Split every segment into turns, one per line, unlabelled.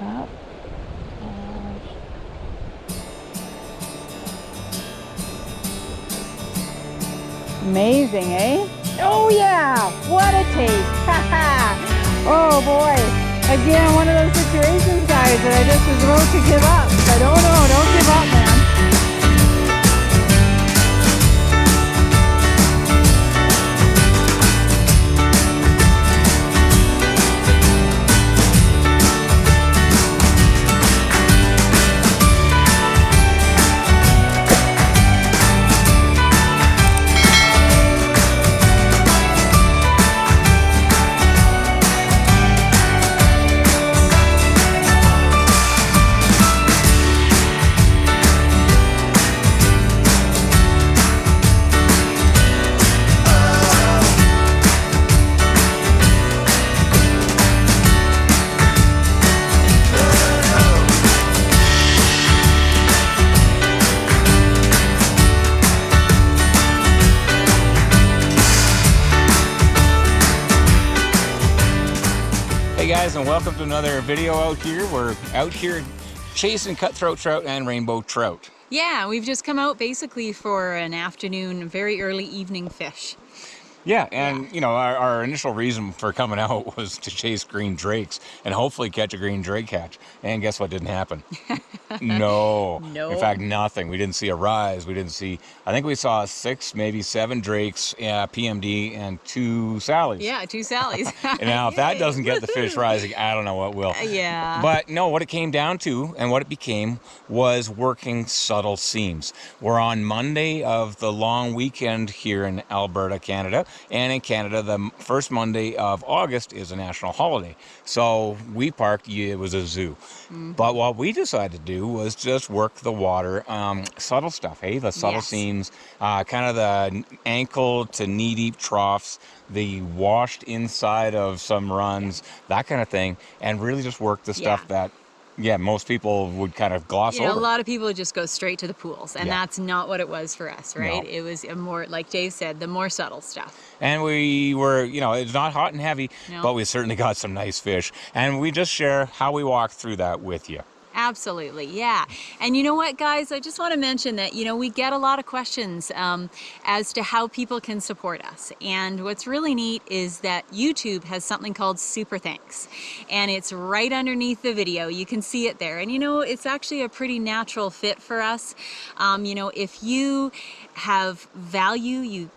Up. Amazing, eh? Oh yeah, what a take. Oh boy. Again, one of those situations, guys, that I just was about to give up. But oh no, don't give up, man.
Hey guys, and welcome to another video out here. We're out here chasing cutthroat trout and rainbow trout.
Yeah, we've just come out basically for an afternoon, very early evening fish.
Yeah, and you know, our initial reason for coming out was to chase green drakes and hopefully catch a green drake catch. And guess what didn't happen? No. In fact, nothing. We didn't see a rise. We didn't see, I think we saw 6, maybe 7 drakes, PMD, and 2 sallies.
Yeah, 2 sallies.
And now if that doesn't get the fish rising, I don't know what will.
Yeah.
But no, what it came down to and what it became was working subtle seams. We're on Monday of the long weekend here in Alberta, Canada. And in Canada, the first Monday of August is a national holiday. So we parked, it was a zoo. But what we decided to do was just work the water, subtle stuff, hey? The subtle seams, kind of the ankle to knee-deep troughs, the washed inside of some runs, that kind of thing, and really just work the stuff that, most people would kind of gloss over.
A lot of people just go straight to the pools, and that's not what it was for us, right? No. It was a more, like Dave said, the more subtle stuff.
And we were, it's not hot and heavy, but we certainly got some nice fish. And we just share how we walked through that with you.
Absolutely, yeah. And you know what, guys? I just want to mention that, we get a lot of questions as to how people can support us. And what's really neat is that YouTube has something called Super Thanks. And it's right underneath the video. You can see it there. And, it's actually a pretty natural fit for us. If you have value, you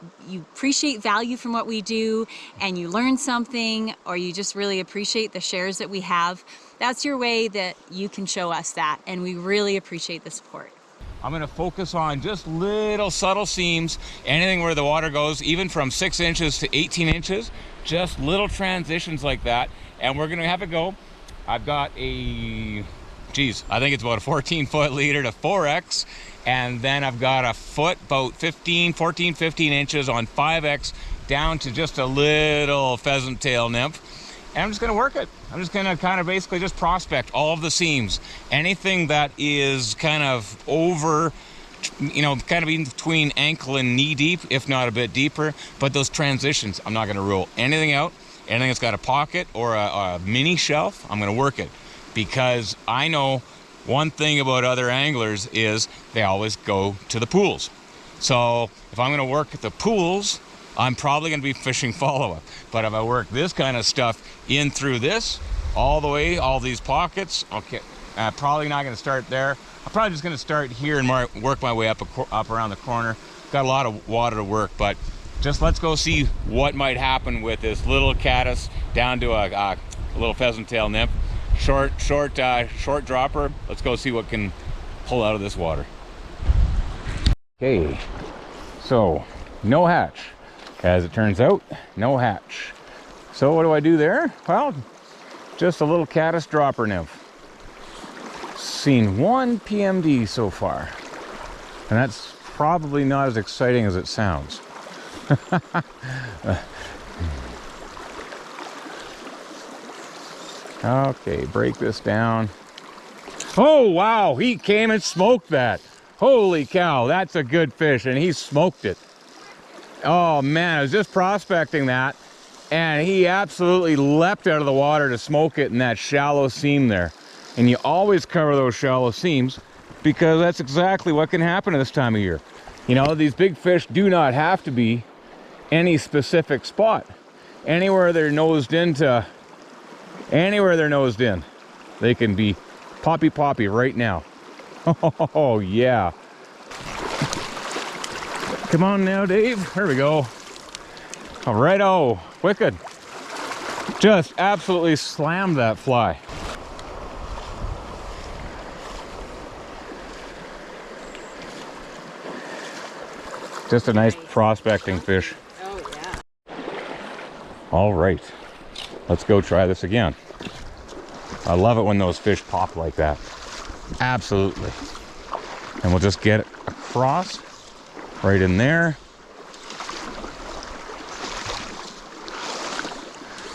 appreciate value from what we do, and you learn something, or you just really appreciate the shares that we have, that's your way that you can show us that, and we really appreciate the support.
I'm going to focus on just little subtle seams, anything where the water goes, even from 6 inches to 18 inches, just little transitions like that, and we're going to have it go. I've got I think it's about a 14-foot leader to 4X, and then I've got a foot, about 15 inches on 5X, down to just a little pheasant tail nymph. And I'm just going to work it. I'm just going to kind of basically just prospect all of the seams. Anything that is kind of over, kind of in between ankle and knee deep, if not a bit deeper. But those transitions, I'm not going to rule anything out. Anything that's got a pocket or a mini shelf, I'm going to work it. Because I know one thing about other anglers is they always go to the pools. So if I'm going to work at the pools, I'm probably going to be fishing follow-up. But if I work this kind of stuff in through this, all the way, all these pockets, okay, probably not going to start there. I'm probably just going to start here and work my way up around the corner. Got a lot of water to work, but just let's go see what might happen with this little caddis down to a little pheasant tail nymph. Short dropper. Let's go see what can pull out of this water. Okay, so no hatch. As it turns out, no hatch. So what do I do there? Well, just a little caddis dropper nymph. Seen 1 PMD so far. And that's probably not as exciting as it sounds. Okay, break this down. Oh, wow, he came and smoked that. Holy cow, that's a good fish, and he smoked it. Oh man, I was just prospecting that, and he absolutely leapt out of the water to smoke it in that shallow seam there. And you always cover those shallow seams because that's exactly what can happen at this time of year. You know, these big fish do not have to be any specific spot. Anywhere they're nosed in, they can be poppy right now. Oh yeah. Come on now, Dave. There we go. All right, oh, wicked. Just absolutely slammed that fly. Just a nice prospecting fish.
Oh, yeah.
All right, let's go try this again. I love it when those fish pop like that. Absolutely. And we'll just get it across, right in there.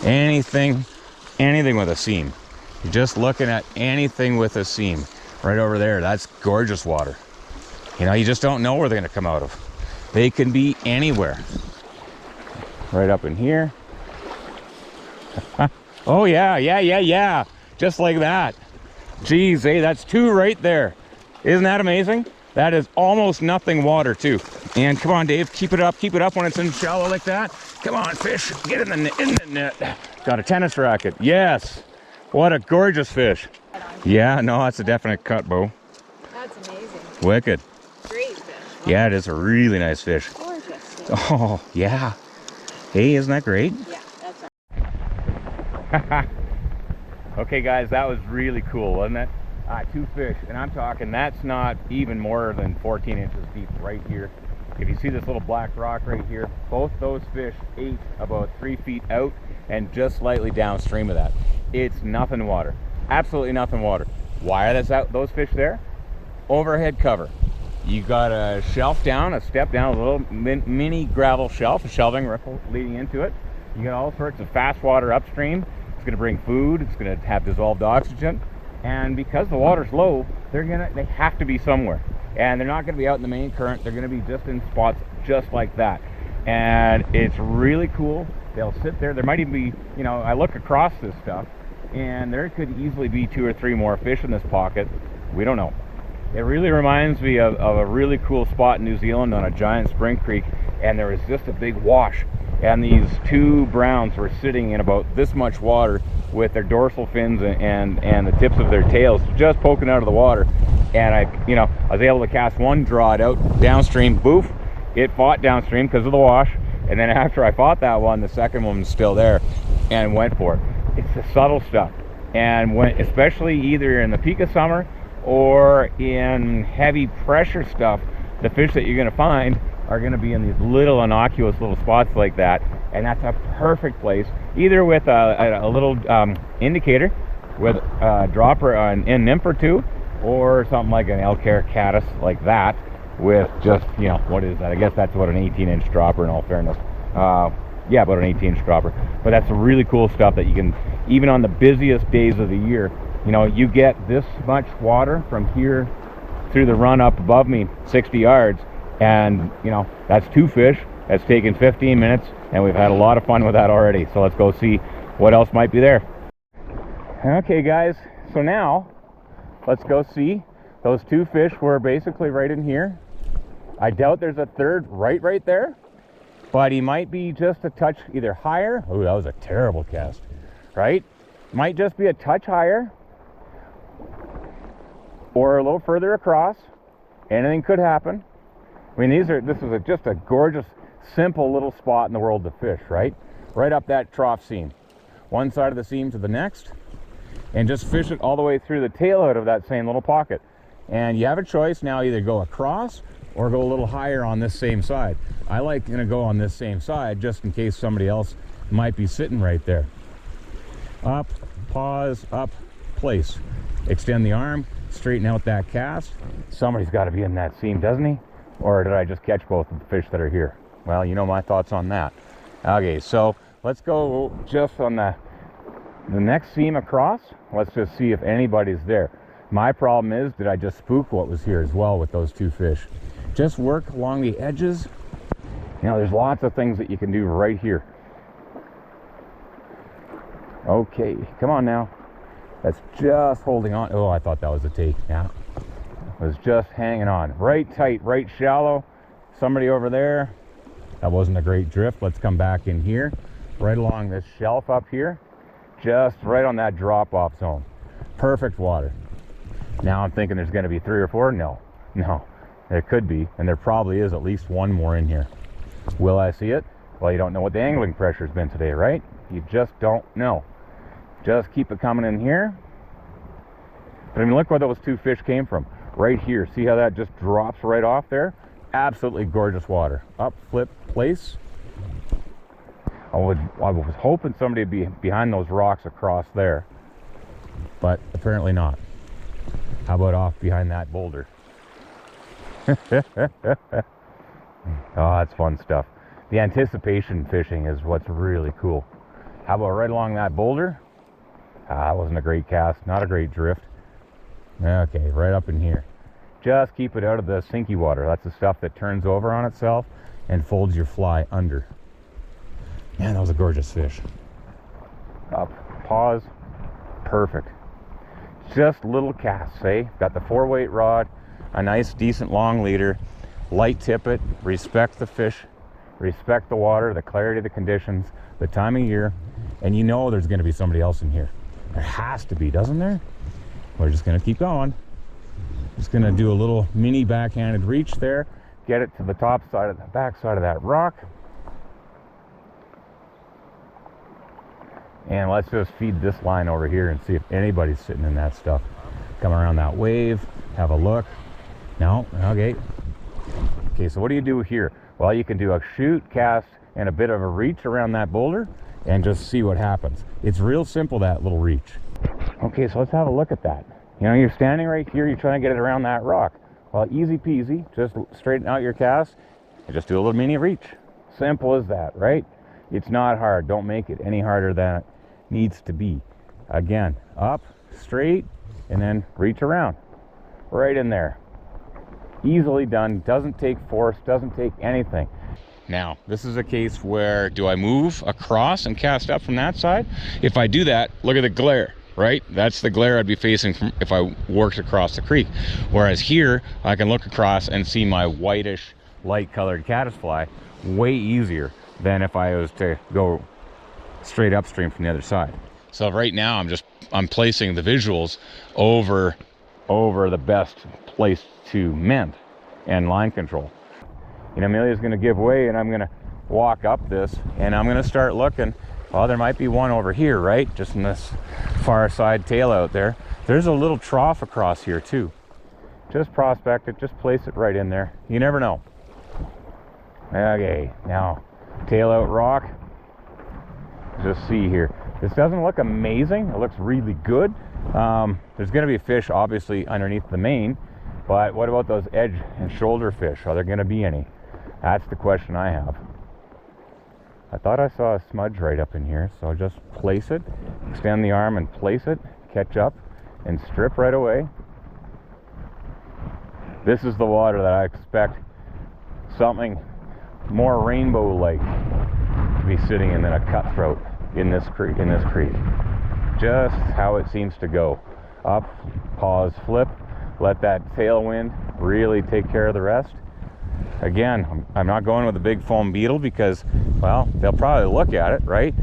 Anything with a seam. You're just looking at anything with a seam. Right over there, that's gorgeous water. You know, you just don't know where they're gonna come out of. They can be anywhere. Right up in here. Oh yeah. Just like that. Geez, hey, that's 2 right there. Isn't that amazing? That is almost nothing water too. And come on, Dave, keep it up when it's in shallow like that. Come on, fish, get in the net. Got a tennis racket. Yes. What a gorgeous fish. Yeah, no, that's a definite cut, Bo.
That's amazing.
Wicked.
Great fish.
Yeah, it is a really nice fish.
Gorgeous.
Oh, yeah. Hey, isn't that great?
Yeah, that's right.
Okay, guys, that was really cool, wasn't it? 2 fish, and I'm talking that's not even more than 14 inches deep right here. If you see this little black rock right here, both those fish ate about 3 feet out and just slightly downstream of that. It's nothing water. Absolutely nothing water. Why are those fish there? Overhead cover. You got a shelf down, a step down, a little mini gravel shelf, a shelving ripple leading into it. You got all sorts of fast water upstream. It's going to bring food. It's going to have dissolved oxygen. And because the water's low, they have to be somewhere. And they're not going to be out in the main current. They're going to be just in spots just like that. And it's really cool. They'll sit there. There might even be, you know, I look across this stuff, and there could easily be 2 or 3 more fish in this pocket. We don't know. It really reminds me of a really cool spot in New Zealand on a giant spring creek, and there was just a big wash. And these 2 browns were sitting in about this much water with their dorsal fins and the tips of their tails just poking out of the water. And I was able to cast one, draw it out downstream, boof, it fought downstream because of the wash. And then after I fought that one, the second one was still there and went for it. It's the subtle stuff. And especially either in the peak of summer or in heavy pressure stuff, the fish that you're going to find are going to be in these little innocuous little spots like that, and that's a perfect place, either with a little indicator with a dropper, an nymph or 2, or something like an elk hair caddis like that with just, you know, what is that? I guess that's what an 18-inch dropper in all fairness. Yeah, about an 18-inch dropper. But that's really cool stuff that you can, even on the busiest days of the year, you know, you get this much water from here through the run up above me 60 yards, and you know, that's 2 fish. That's taken 15 minutes, and we've had a lot of fun with that already. So let's go see what else might be there. Okay guys, so now let's go see. Those 2 fish were basically right in here. I doubt there's a third right there, but he might be just a touch either higher. Oh, that was a terrible cast, right? Might just be a touch higher or a little further across. Anything could happen. I mean, this is just a gorgeous, simple little spot in the world to fish, right? Right up that trough seam. One side of the seam to the next, and just fish it all the way through the tail out of that same little pocket. And you have a choice now, either go across or go a little higher on this same side. I like to go on this same side just in case somebody else might be sitting right there. Up, pause, up, place. Extend the arm, straighten out that cast. Somebody's got to be in that seam, doesn't he? Or did I just catch both of the fish that are here? Well, you know my thoughts on that. Okay, so let's go just on the next seam across. Let's just see if anybody's there. My problem is, did I just spook what was here as well with those 2 fish? Just work along the edges. You know, there's lots of things that you can do right here. Okay, come on now. that's just holding on. Oh, I thought that was a take. Yeah, was just hanging on right tight, right shallow. Somebody over there. That wasn't a great drift. Let's come back in here, right along this shelf up here, just right on that drop off zone. Perfect water. Now I'm thinking there's going to be 3 or 4. No, there could be, and there probably is at least one more in here. Will I see it? Well, you don't know what the angling pressure's been today, right? You just don't know. Just keep it coming in here. But I mean, look where those 2 fish came from. Right here. See how that just drops right off there? Absolutely gorgeous water. Up, flip, place. I was hoping somebody would be behind those rocks across there, but apparently not. How about off behind that boulder? Oh, that's fun stuff. The anticipation fishing is what's really cool. How about right along that boulder? That wasn't a great cast, not a great drift. Okay, right up in here. Just keep it out of the sinky water. That's the stuff that turns over on itself and folds your fly under. Man, that was a gorgeous fish. Up, pause, perfect. Just little casts, eh? Got the 4-weight rod, a nice decent long leader, light tippet, respect the fish, respect the water, the clarity of the conditions, the time of year, and you know there's gonna be somebody else in here. There has to be, doesn't there? We're just gonna keep going. Just gonna do a little mini backhanded reach there, get it to the top side of the back side of that rock. And let's just feed this line over here and see if anybody's sitting in that stuff. Come around that wave, have a look. No, okay. Okay, so what do you do here? Well, you can do a shoot, cast, and a bit of a reach around that boulder and just see what happens. It's real simple, that little reach. Okay, so let's have a look at that. You know, you're standing right here, you're trying to get it around that rock. Well, easy peasy, just straighten out your cast and just do a little mini reach. Simple as that, right? It's not hard. Don't make it any harder than it needs to be. Again, up, straight, and then reach around. Right in there. Easily done. Doesn't take force, doesn't take anything. Now, this is a case where, do I move across and cast up from that side? If I do that, look at the glare, right? That's the glare I'd be facing from if I worked across the creek. Whereas here, I can look across and see my whitish, light-colored caddisfly way easier than if I was to go straight upstream from the other side. So right now I'm placing the visuals over the best place to mint and line control. You know, Amelia's going to give way and I'm going to walk up this and I'm going to start looking. Well, there might be one over here, right? Just in this far side tail out there. There's a little trough across here too. Just prospect it, just place it right in there. You never know. Okay, now tail out rock. Just see here. This doesn't look amazing. It looks really good. There's going to be fish obviously underneath the main, but what about those edge and shoulder fish? Are there going to be any? That's the question I have. I thought I saw a smudge right up in here, so just place it, extend the arm and place it, catch up and strip right away. This is the water that I expect something more rainbow-like to be sitting in than a cutthroat in this creek. Just how it seems to go. Up, pause, flip, let that tailwind really take care of the rest. Again, I'm not going with a big foam beetle because, well, they'll probably look at it, right?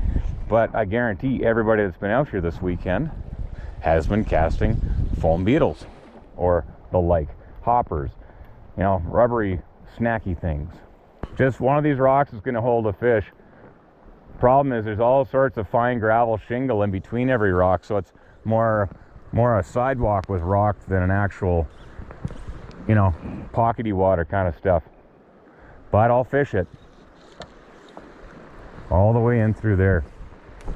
But I guarantee everybody that's been out here this weekend has been casting foam beetles or the like, hoppers, you know, rubbery, snacky things. Just one of these rocks is going to hold a fish. Problem is there's all sorts of fine gravel shingle in between every rock, so it's more a sidewalk with rock than an actual, you know, pockety water kind of stuff. But I'll fish it all the way in through there.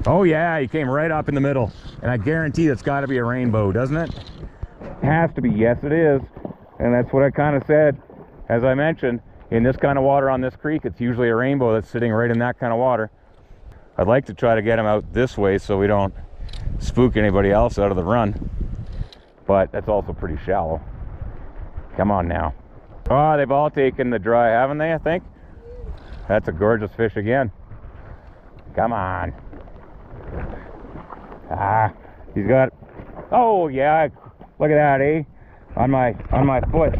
Oh yeah, he came right up in the middle, and I guarantee it's got to be a rainbow, doesn't it? It has to be. Yes, it is. And that's what I kind of said. As I mentioned, in this kind of water on this creek, it's usually a rainbow that's sitting right in that kind of water. I'd like to try to get him out this way so we don't spook anybody else out of the run, but that's also pretty shallow. Come on now. Oh, they've all taken the dry, haven't they, I think? That's a gorgeous fish again. Come on. Ah, he's got Oh yeah, look at that, eh? On my foot.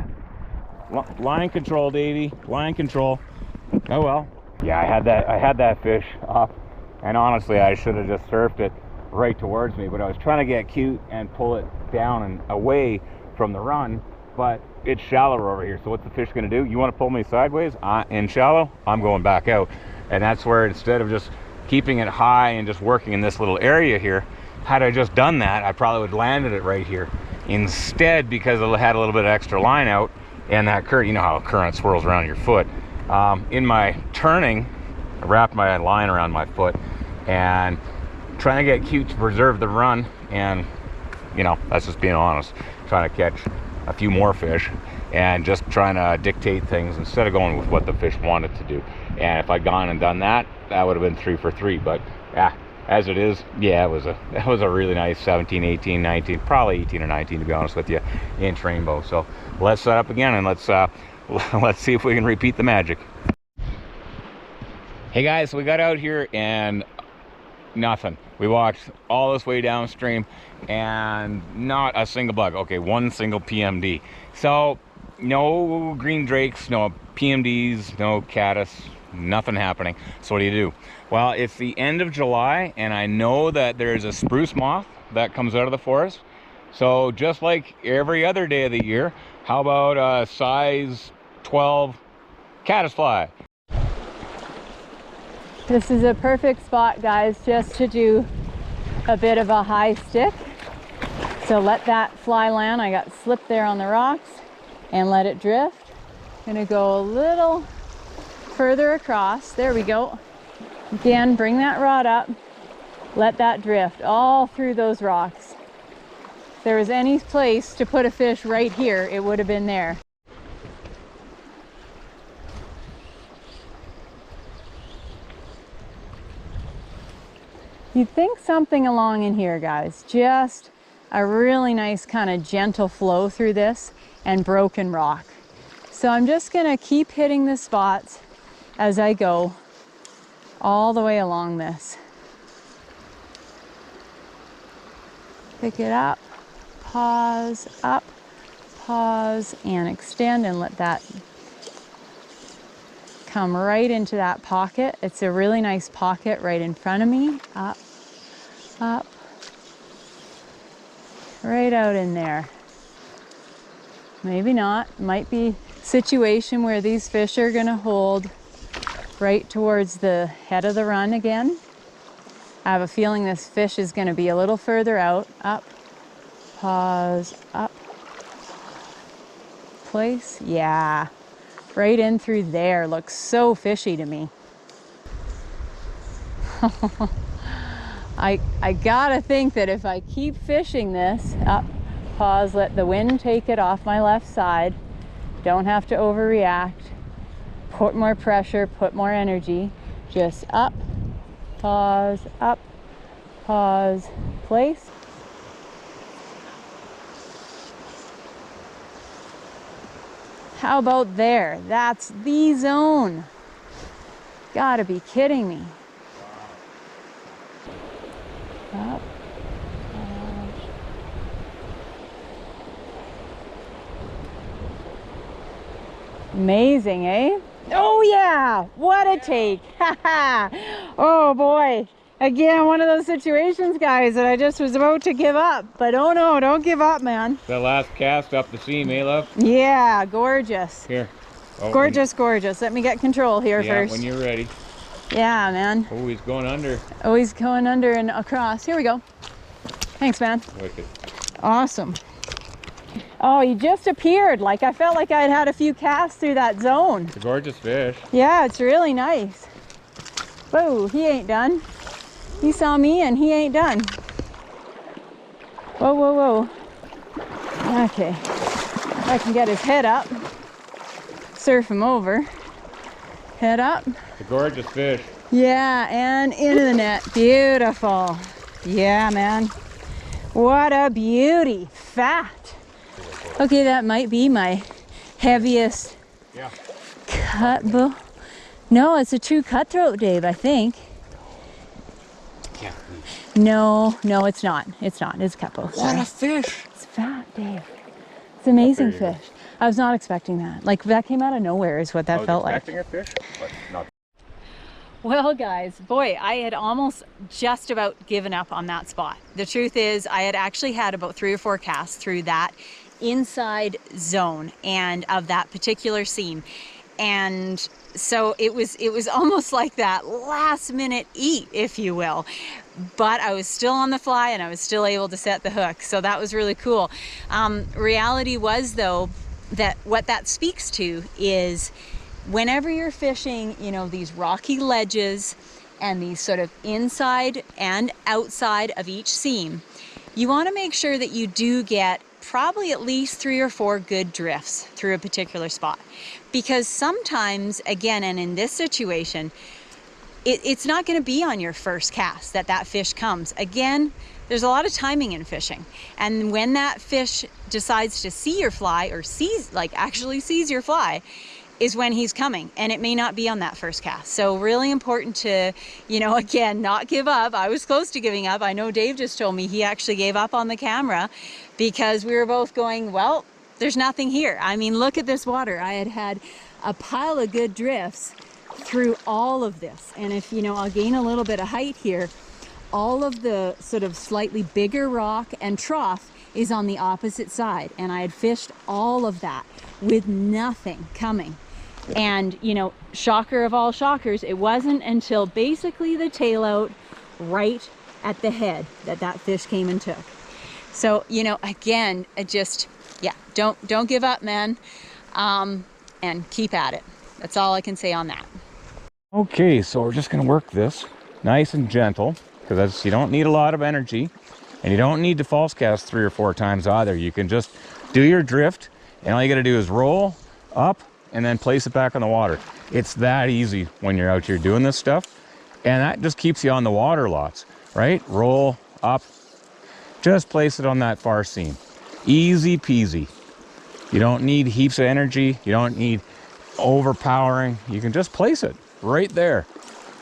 Line control, Davey. Line control. Oh well. Yeah, I had that fish off, and honestly, I should have just surfed it right towards me. But I was trying to get cute and pull it down and away from the run. But it's shallower over here. So what's the fish gonna do? You want to pull me sideways in shallow? I'm going back out, and that's where instead of just keeping it high and just working in this little area here, had I just done that, I probably would have landed it right here. Instead, because I had a little bit of extra line out and that current, you know how a current swirls around your foot. In my turning, I wrapped my line around my foot and trying to get cute to preserve the run. And, you know, that's just being honest, trying to catch a few more fish and just trying to dictate things instead of going with what the fish wanted to do. And if I'd gone and done that, that would have been 3 for 3. But yeah, as it is, yeah, it was a really nice 17, 18, 19, probably 18 or 19 to be honest with you, inch rainbow. So let's set up again and let's see if we can repeat the magic. Hey guys, so we got out here and nothing. We walked all this way downstream and not a single bug. Okay, one single PMD. So no green drakes, no PMDs, no caddis, nothing happening. So what do? Well, it's the end of July and I know that there's a spruce moth that comes out of the forest. So just like every other day of the year, how about a size 12 caddisfly?
This is a perfect spot, guys, just to do a bit of a high stick. So let that fly land. I got slipped there on the rocks and let it drift. Gonna go a little further across. There we go. Again, bring that rod up. Let that drift all through those rocks. If there was any place to put a fish right here, it would have been there. You'd think something along in here, guys. Just a really nice kind of gentle flow through this and broken rock. So I'm just gonna keep hitting the spots as I go all the way along this. Pick it up, pause, up, pause, and extend and let that come right into that pocket. It's a really nice pocket right in front of me. Up, up, right out in there. Maybe not. Might be a situation where these fish are gonna hold right towards the head of the run again. I have a feeling this fish is gonna be a little further out. Up, pause, up, place. Yeah. Right in through there. Looks so fishy to me. I gotta think that if I keep fishing this, up, pause, let the wind take it off my left side. Don't have to overreact. Put more pressure, put more energy. Just up, pause, place. How about there? That's the zone. Gotta be kidding me. Up. Amazing, eh? Oh yeah, what a take. Oh boy. Again, one of those situations, guys, that I just was about to give up. But oh no, don't give up, man.
The last cast up the seam, eh, love?
Yeah, gorgeous.
Here. Oh,
gorgeous, gorgeous. Let me get control here first.
Yeah, when you're ready.
Yeah, man.
Oh, he's going under.
Oh, he's going under and across. Here we go. Thanks, man.
Wicked.
Awesome. Oh, he just appeared. Like, I felt like I'd had a few casts through that zone.
It's a gorgeous fish.
Yeah, it's really nice. Whoa, he ain't done. He saw me and he ain't done. Whoa, whoa, whoa. Okay. If I can get his head up, surf him over. Head up.
It's a gorgeous fish.
Yeah, and into the net. Beautiful. Yeah, man. What a beauty. Fat. Okay, that might be my heaviest cut bull. No, it's a true cutthroat, Dave, I think.
Yeah.
No, no, it's not. It's not. It's Kepo.
What
Sorry.
a fish!
It's fat, Dave. It's amazing
There you
fish. I was not expecting that. Like, that came out of nowhere is what that felt like.
I was expecting a fish, but not.
Well, guys, boy, I had almost just about given up on that spot. The truth is, I had actually had about 3 or 4 casts through that inside zone and of that particular seam. And so it was almost like that last minute eat, if you will. But I was still on the fly and I was still able to set the hook. So that was really cool. Reality was, though, that what that speaks to is whenever you're fishing, you know, these rocky ledges and these sort of inside and outside of each seam, you want to make sure that you do get probably at least 3 or 4 good drifts through a particular spot. Because sometimes, again, and in this situation, it's not going to be on your first cast that fish comes. Again, there's a lot of timing in fishing. And when that fish decides to see your fly, or actually sees your fly, is when he's coming, and it may not be on that first cast. So really important to, you know, again, not give up. I was close to giving up. I know Dave just told me he actually gave up on the camera because we were both going, well, there's nothing here. I mean, look at this water. I had a pile of good drifts through all of this. And if, you know, I'll gain a little bit of height here, all of the sort of slightly bigger rock and trough is on the opposite side. And I had fished all of that with nothing coming. And, you know, shocker of all shockers, it wasn't until basically the tail out right at the head that fish came and took. So, you know, again, don't give up, man, and keep at it. That's all I can say on that.
Okay, so we're just gonna work this nice and gentle, because you don't need a lot of energy, and you don't need to false cast 3 or 4 times either. You can just do your drift, and all you gotta do is roll up and then place it back on the water. It's that easy when you're out here doing this stuff, and that just keeps you on the water lots, right? Roll up, just place it on that far seam. Easy peasy. You don't need heaps of energy. You don't need overpowering. You can just place it right there,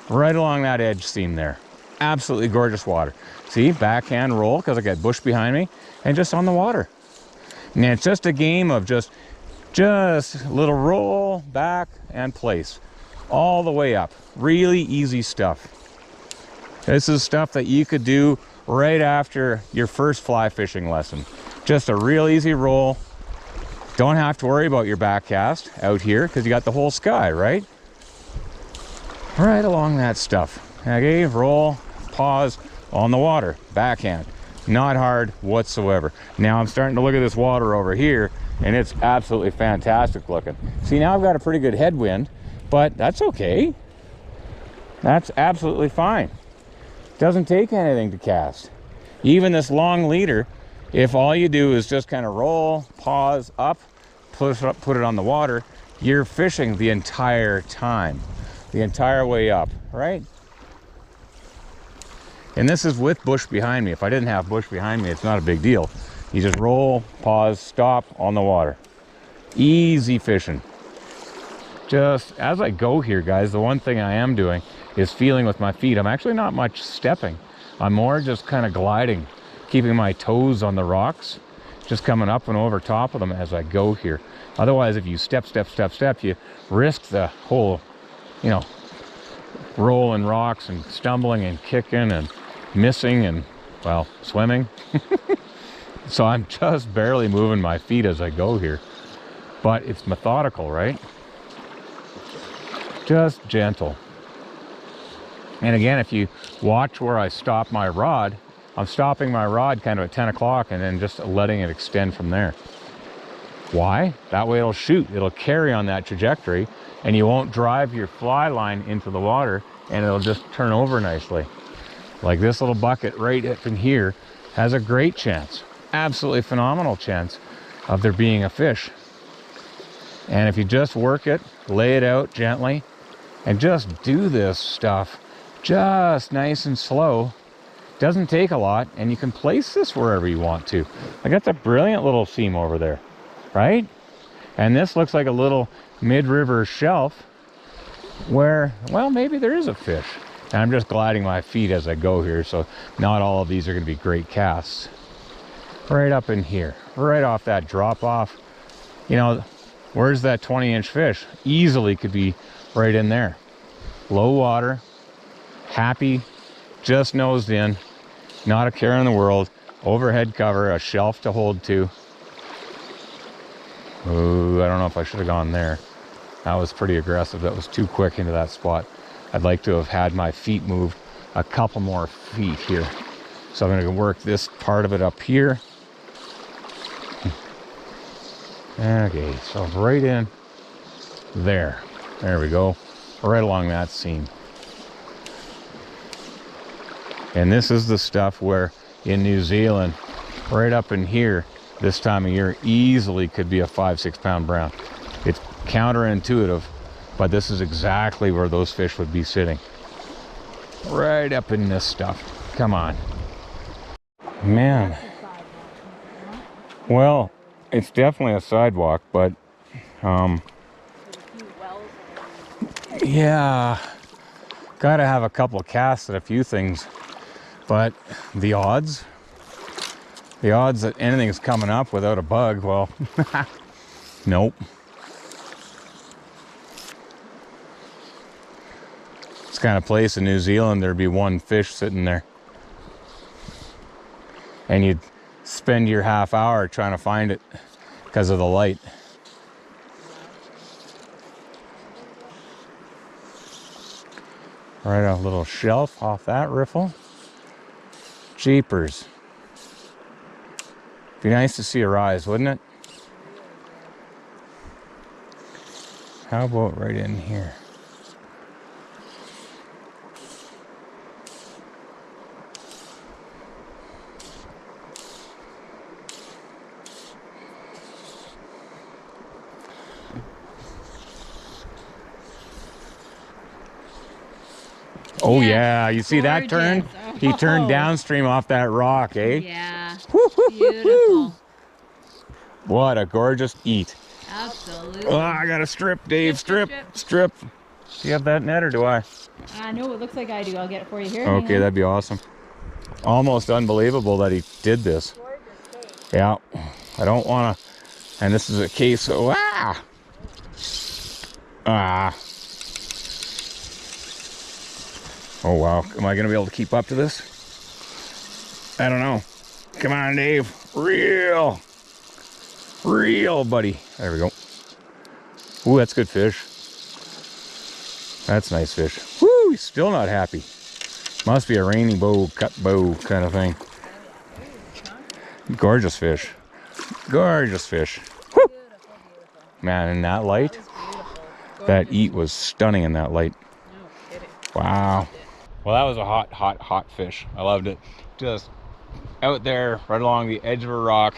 right along that edge seam there. Absolutely gorgeous water. See, backhand roll, because I got bush behind me, and just on the water. And it's just a game of just a little roll back and place all the way up. Really easy stuff. This is stuff that you could do right after your first fly fishing lesson. Just a real easy roll. Don't have to worry about your back cast out here because you got the whole sky, right? Right along that stuff. Okay, roll, pause on the water, backhand. Not hard whatsoever. Now I'm starting to look at this water over here, and it's absolutely fantastic looking. See, now I've got a pretty good headwind, but that's okay. That's absolutely fine. Doesn't take anything to cast. Even this long leader, if all you do is just kind of roll, pause, up, put it on the water, you're fishing the entire time, the entire way up, right? And this is with bush behind me. If I didn't have bush behind me, it's not a big deal. You just roll, pause, stop on the water. Easy fishing. Just as I go here, guys, the one thing I am doing is feeling with my feet. I'm actually not much stepping. I'm more just kind of gliding, keeping my toes on the rocks, just coming up and over top of them as I go here. Otherwise, if you step, you risk the whole, you know, rolling rocks and stumbling and kicking and missing and, well, swimming. So I'm just barely moving my feet as I go here. But it's methodical, right? Just gentle. And again, if you watch where I stop my rod, I'm stopping my rod kind of at 10 o'clock and then just letting it extend from there. Why? That way it'll shoot. It'll carry on that trajectory and you won't drive your fly line into the water and it'll just turn over nicely. Like this little bucket right up in here has a great chance, absolutely phenomenal chance of there being a fish. And if you just work it, lay it out gently, and just do this stuff just nice and slow, doesn't take a lot, and you can place this wherever you want to. Like that's a brilliant little seam over there, right? And this looks like a little mid-river shelf where, well, maybe there is a fish. And I'm just gliding my feet as I go here, so not all of these are going to be great casts. Right up in here, right off that drop off. You know, where's that 20-inch fish? Easily could be right in there. Low water, happy, just nosed in, not a care in the world. Overhead cover, a shelf to hold to. Ooh, I don't know if I should have gone there. That was pretty aggressive. That was too quick into that spot. I'd like to have had my feet moved a couple more feet here. So I'm going to work this part of it up here. Okay, so right in there. There we go. Right along that seam. And this is the stuff where in New Zealand, right up in here, this time of year, easily could be a 5-6 pound brown. It's counterintuitive, but this is exactly where those fish would be sitting. Right up in this stuff. Come on. Man. Well, it's definitely a sidewalk, but yeah, gotta have a couple casts at a few things, but the odds that anything's coming up without a bug, well, nope. This kind of place in New Zealand, there'd be one fish sitting there, and you'd spend your half hour trying to find it because of the light. Right, a little shelf off that riffle. Jeepers. Be nice to see a rise, wouldn't it? How about right in here? Oh yeah, you see that turn?
Oh.
He turned downstream off that rock, eh?
Yeah, beautiful.
What a gorgeous eat.
Absolutely.
Oh, I got a strip, Dave. Strip. Do you have that net or do I?
No, it looks like I do. I'll get it for you here.
Okay, that'd be awesome. Almost unbelievable that he did this. Yeah, I don't want to, and this is a case of, oh wow, am I gonna be able to keep up to this? I don't know. Come on, Dave. Reel, buddy. There we go. Ooh, that's good fish. That's nice fish. Woo, he's still not happy. Must be a rainy bow, cut bow kind of thing. Gorgeous fish. Gorgeous fish. Woo. Man, in that light, that eat was stunning in that light. Wow. Well, that was a hot fish. I loved it. Just out there, right along the edge of a rock,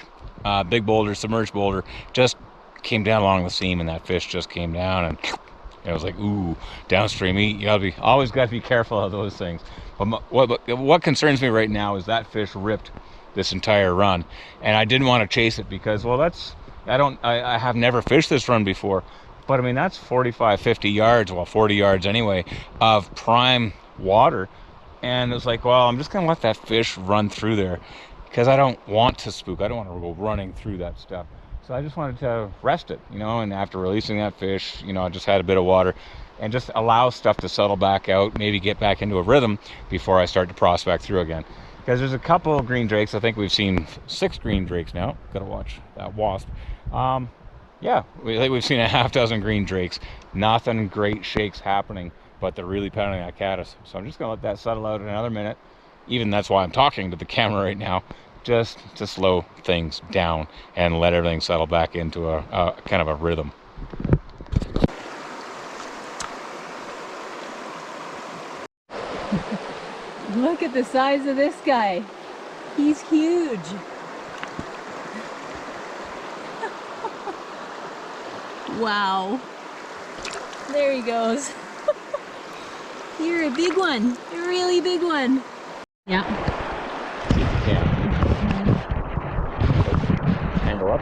big boulder, submerged boulder, just came down along the seam, and that fish just came down, and it was like, ooh, downstream eat. You always got to be careful of those things. But what concerns me right now is that fish ripped this entire run, and I didn't want to chase it because, well, I have never fished this run before, but I mean, that's 45, 50 yards, well, 40 yards anyway, of prime water. And it was like, well, I'm just gonna let that fish run through there because I don't want to spook. I don't want to go running through that stuff. So I just wanted to rest it, and after releasing that fish, I just had a bit of water and just allow stuff to settle back out, maybe get back into a rhythm before I start to prospect through again. Because there's a couple of green drakes. I think we've seen 6 green drakes now. Gotta watch that wasp. Yeah, we've seen a half dozen green drakes. Nothing great shakes happening, but they're really pounding that caddis. So I'm just gonna let that settle out in another minute. Even that's why I'm talking to the camera right now, just to slow things down and let everything settle back into a kind of a rhythm.
Look at the size of this guy. He's huge. Wow. There he goes. You're a big one. A really big one. Yeah.
See if you can. Angle up.